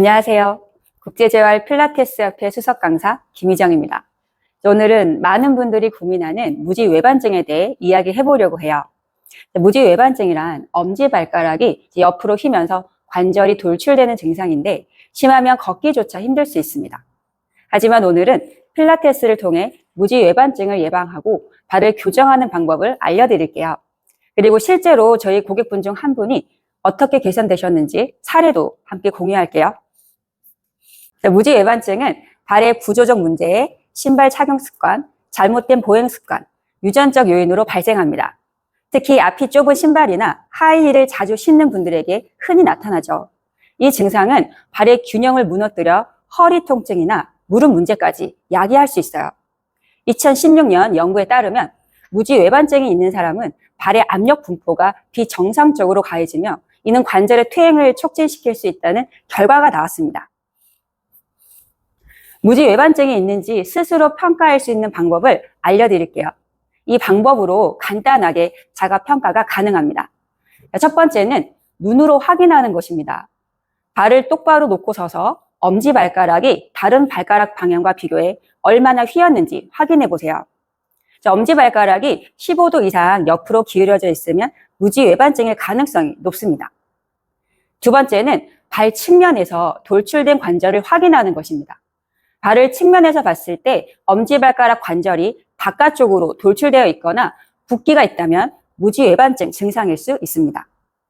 안녕하세요. 국제재활 필라테스협회 수석 강사 김희정입니다. 오늘은 많은 분들이 고민하는 무지외반증에 대해 이야기해 보려고 해요. 무지외반증이란 엄지발가락이 옆으로 휘면서 관절이 돌출되는 증상인데 심하면 걷기조차 힘들 수 있습니다. 하지만 오늘은 필라테스를 통해 무지외반증을 예방하고 발을 교정하는 방법을 알려드릴게요. 그리고 실제로 저희 고객분 중 한 분이 어떻게 개선되셨는지 사례도 함께 공유할게요. 무지외반증은 발의 구조적 문제에 신발 착용 습관, 잘못된 보행 습관, 유전적 요인으로 발생합니다. 특히 앞이 좁은 신발이나 하이힐을 자주 신는 분들에게 흔히 나타나죠. 이 증상은 발의 균형을 무너뜨려 허리 통증이나 무릎 문제까지 야기할 수 있어요. 2016년 연구에 따르면 무지외반증이 있는 사람은 발의 압력 분포가 비정상적으로 가해지며 이는 관절의 퇴행을 촉진시킬 수 있다는 결과가 나왔습니다. 무지외반증이 있는지 스스로 평가할 수 있는 방법을 알려드릴게요. 이 방법으로 간단하게 자가평가가 가능합니다. 첫 번째는 눈으로 확인하는 것입니다. 발을 똑바로 놓고 서서 엄지발가락이 다른 발가락 방향과 비교해 얼마나 휘었는지 확인해 보세요. 엄지발가락이 15도 이상 옆으로 기울어져 있으면 무지외반증일 가능성이 높습니다. 두 번째는 발 측면에서 돌출된 관절을 확인하는 것입니다. 발을 측면에서 봤을 때 엄지발가락 관절이 바깥쪽으로 돌출되어 있거나 붓기가 있다면 무지외반증 증상일 수 있습니다.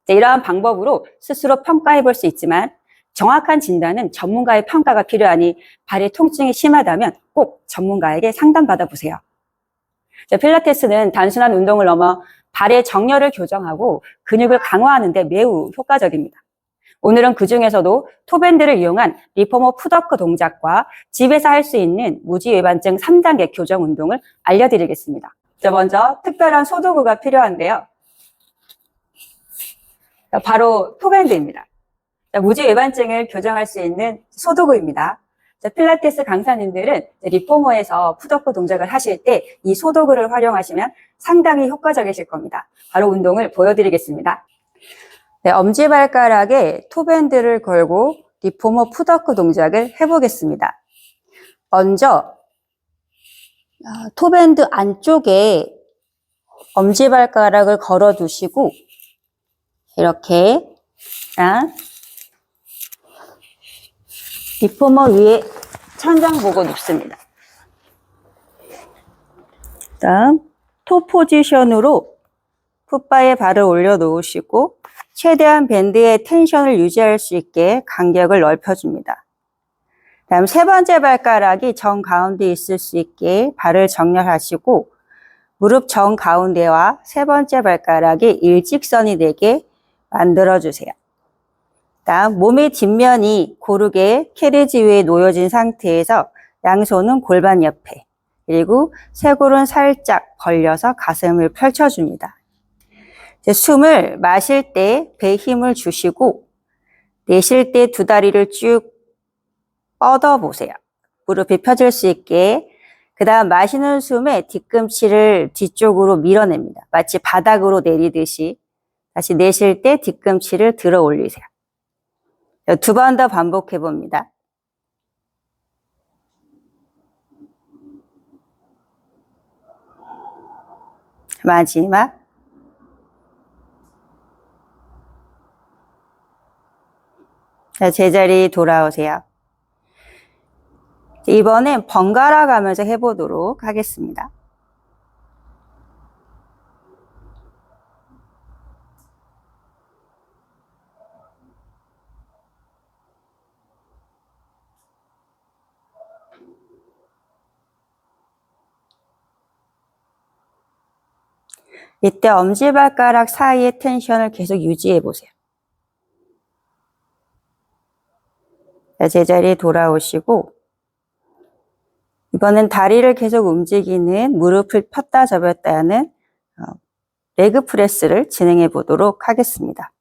이러한 방법으로 스스로 평가해 볼 수 있지만 정확한 진단은 전문가의 평가가 필요하니 발의 통증이 심하다면 꼭 전문가에게 상담받아 보세요. 필라테스는 단순한 운동을 넘어 발의 정렬을 교정하고 근육을 강화하는 데 매우 효과적입니다. 오늘은 그 중에서도 톱밴드를 이용한 리포머 풋워크 동작과 집에서 할 수 있는 무지외반증 3단계 교정 운동을 알려드리겠습니다. 먼저 특별한 소도구가 필요한데요. 바로 톱밴드입니다. 무지외반증을 교정할 수 있는 소도구입니다. 필라테스 강사님들은 리포머에서 풋워크 동작을 하실 때 이 소도구를 활용하시면 상당히 효과적이실 겁니다. 바로 운동을 보여드리겠습니다. 엄지발가락에 톱밴드를 걸고 리포머 풋워크 동작을 해보겠습니다. 먼저 톱밴드 안쪽에 엄지발가락을 걸어 두시고 이렇게 리포머 위에 천장 보고 눕습니다. 다음 톱 포지션으로 풋바에 발을 올려 놓으시고 최대한 밴드의 텐션을 유지할 수 있게 간격을 넓혀줍니다. 다음 세 번째 발가락이 정 가운데 있을 수 있게 발을 정렬하시고 무릎 정 가운데와 세 번째 발가락이 일직선이 되게 만들어주세요. 다음 몸의 뒷면이 고르게 캐리지 위에 놓여진 상태에서 양손은 골반 옆에 그리고 쇄골은 살짝 벌려서 가슴을 펼쳐줍니다. 숨을 마실 때 배에 힘을 주시고 내쉴 때 두 다리를 쭉 뻗어보세요. 무릎이 펴질 수 있게. 그 다음 마시는 숨에 뒤꿈치를 뒤쪽으로 밀어냅니다. 마치 바닥으로 내리듯이. 다시 내쉴 때 뒤꿈치를 들어 올리세요. 두 번 더 반복해 봅니다. 마지막. 제자리 돌아오세요. 이번엔 번갈아 가면서 해보도록 하겠습니다. 이때 엄지발가락 사이의 텐션을 계속 유지해 보세요. 제자리에 돌아오시고 이번엔 다리를 계속 움직이는 무릎을 폈다 접었다 하는 레그 프레스를 진행해 보도록 하겠습니다.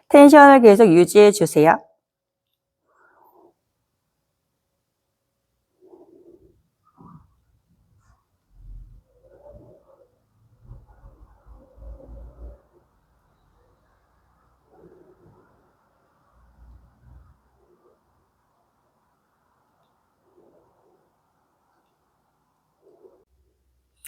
텐션을 계속 유지해 주세요.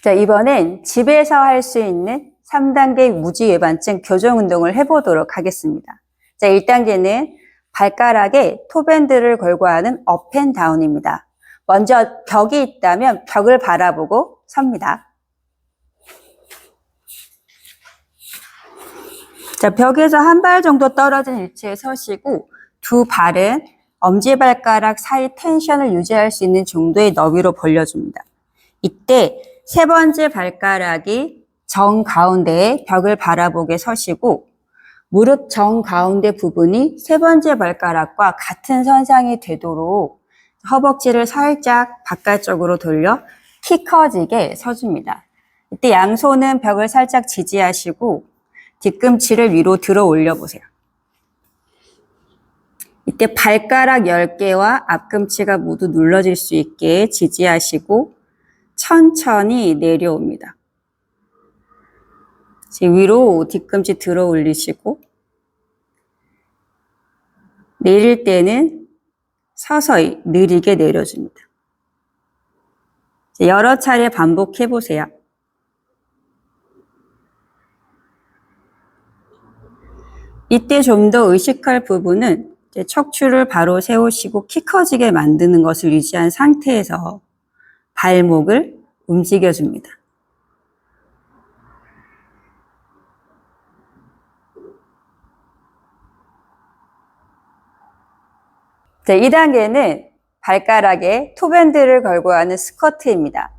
자, 이번엔 집에서 할 수 있는 3단계 무지외반증 교정 운동을 해보도록 하겠습니다. 자, 1단계는 발가락에 톱핸드를 걸고 하는 업앤다운입니다. 먼저 벽이 있다면 벽을 바라보고 섭니다. 자, 벽에서 한 발 정도 떨어진 위치에 서시고 두 발은 엄지발가락 사이 텐션을 유지할 수 있는 정도의 너비로 벌려줍니다. 이때 세 번째 발가락이 정가운데에 벽을 바라보게 서시고 무릎 정가운데 부분이 세 번째 발가락과 같은 선상이 되도록 허벅지를 살짝 바깥쪽으로 돌려 키 커지게 서줍니다. 이때 양손은 벽을 살짝 지지하시고 뒤꿈치를 위로 들어 올려보세요. 이때 발가락 10개와 앞꿈치가 모두 눌러질 수 있게 지지하시고 천천히 내려옵니다. 위로 뒤꿈치 들어 올리시고 내릴 때는 서서히 느리게 내려줍니다. 여러 차례 반복해 보세요. 이때 좀 더 의식할 부분은 척추를 바로 세우시고 키 커지게 만드는 것을 유지한 상태에서 발목을 움직여줍니다. 자, 2단계는 발가락에 톱핸드를 걸고 하는 스쿼트입니다.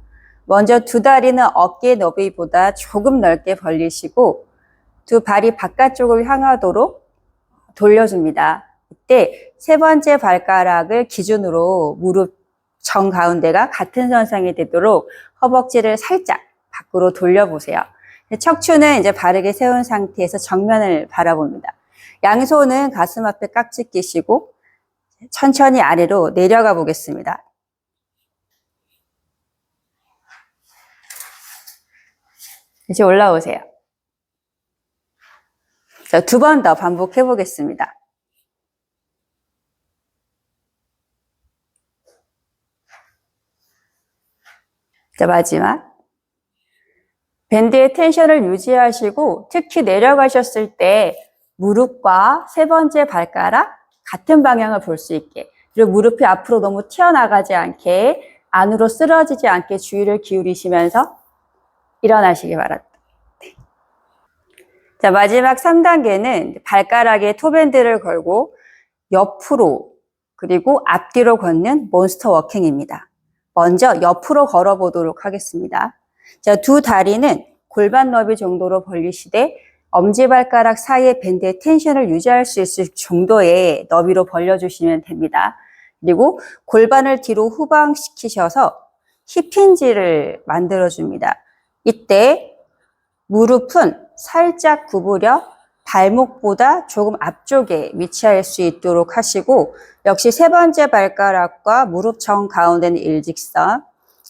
먼저 두 다리는 어깨 너비보다 조금 넓게 벌리시고 두 발이 바깥쪽을 향하도록 돌려줍니다. 이때 세 번째 발가락을 기준으로 무릎 정가운데가 같은 선상이 되도록 허벅지를 살짝 밖으로 돌려보세요. 척추는 이제 바르게 세운 상태에서 정면을 바라봅니다. 양손은 가슴 앞에 깍지 끼시고 천천히 아래로 내려가 보겠습니다. 이제 올라오세요. 자, 두 번 더 반복해 보겠습니다. 자, 마지막. 밴드의 텐션을 유지하시고 특히 내려가셨을 때 무릎과 세 번째 발가락 같은 방향을 볼 수 있게, 그리고 무릎이 앞으로 너무 튀어나가지 않게 안으로 쓰러지지 않게 주의를 기울이시면서 일어나시기 바랍니다. 네. 자, 마지막 3단계는 발가락에 톱핸드를 걸고 옆으로 그리고 앞뒤로 걷는 몬스터 워킹입니다. 먼저 옆으로 걸어보도록 하겠습니다. 자, 두 다리는 골반 너비 정도로 벌리시되 엄지발가락 사이의 밴드의 텐션을 유지할 수 있을 정도의 너비로 벌려주시면 됩니다. 그리고 골반을 뒤로 후방시키셔서 힙힌지를 만들어줍니다. 이때 무릎은 살짝 구부려 발목보다 조금 앞쪽에 위치할 수 있도록 하시고 역시 세 번째 발가락과 무릎 정 가운데는 일직선.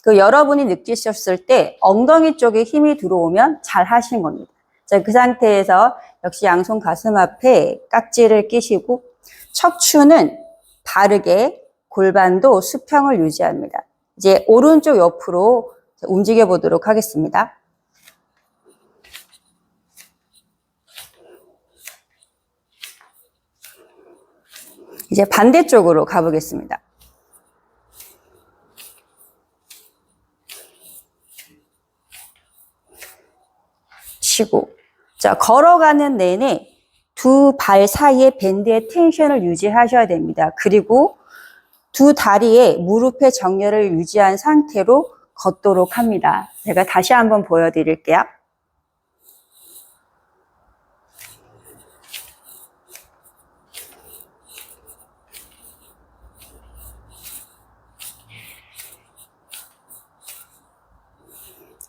여러분이 느끼셨을 때 엉덩이 쪽에 힘이 들어오면 잘 하신 겁니다. 자, 그 상태에서 역시 양손 가슴 앞에 깍지를 끼시고 척추는 바르게 골반도 수평을 유지합니다. 이제 오른쪽 옆으로 움직여 보도록 하겠습니다. 이제 반대쪽으로 가보겠습니다. 치고. 자, 걸어가는 내내 두 발 사이에 밴드의 텐션을 유지하셔야 됩니다. 그리고 두 다리에 무릎의 정렬을 유지한 상태로 걷도록 합니다. 제가 다시 한번 보여드릴게요.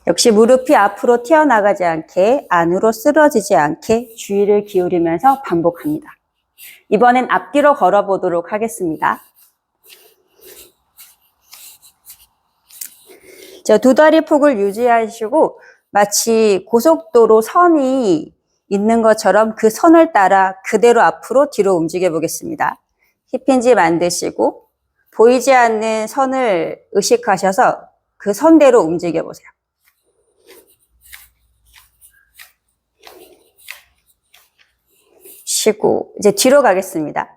역시 무릎이 앞으로 튀어나가지 않게 안으로 쓰러지지 않게 주의를 기울이면서 반복합니다. 이번엔 앞뒤로 걸어보도록 하겠습니다. 자, 두 다리 폭을 유지하시고 마치 고속도로 선이 있는 것처럼 그 선을 따라 그대로 앞으로 뒤로 움직여 보겠습니다. 힙힌지 만드시고 보이지 않는 선을 의식하셔서 그 선대로 움직여 보세요. 쉬고 이제 뒤로 가겠습니다.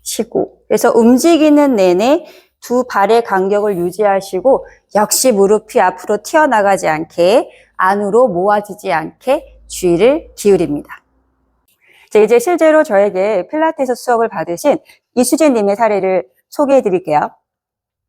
쉬고. 그래서 움직이는 내내 두 발의 간격을 유지하시고 역시 무릎이 앞으로 튀어나가지 않게 안으로 모아지지 않게 주의를 기울입니다. 자, 이제 실제로 저에게 필라테스 수업을 받으신 이수진님의 사례를 소개해 드릴게요.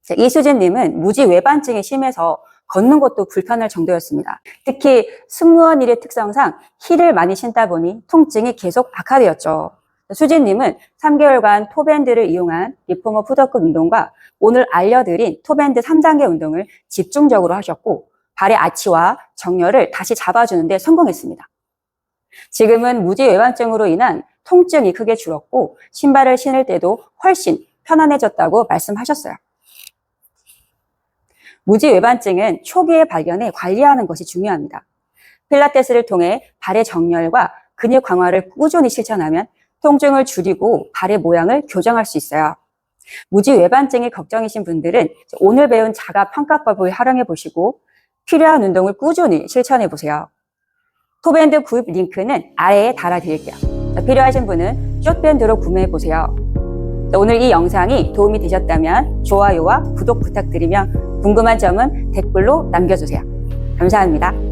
자, 이수진님은 무지 외반증이 심해서 걷는 것도 불편할 정도였습니다. 특히 승무원 일의 특성상 힐을 많이 신다 보니 통증이 계속 악화되었죠. 수진님은 3개월간 톱밴드를 이용한 리포머 푸더급 운동과 오늘 알려드린 톱밴드 3단계 운동을 집중적으로 하셨고 발의 아치와 정렬을 다시 잡아주는 데 성공했습니다. 지금은 무지 외반증으로 인한 통증이 크게 줄었고 신발을 신을 때도 훨씬 편안해졌다고 말씀하셨어요. 무지 외반증은 초기의 발견에 관리하는 것이 중요합니다. 필라테스를 통해 발의 정렬과 근육 강화를 꾸준히 실천하면 통증을 줄이고 발의 모양을 교정할 수 있어요. 무지 외반증이 걱정이신 분들은 오늘 배운 자가 평가법을 활용해 보시고 필요한 운동을 꾸준히 실천해 보세요. 톱밴드 구입 링크는 아래에 달아드릴게요. 필요하신 분은 숏밴드로 구매해 보세요. 오늘 이 영상이 도움이 되셨다면 좋아요와 구독 부탁드리며 궁금한 점은 댓글로 남겨주세요. 감사합니다.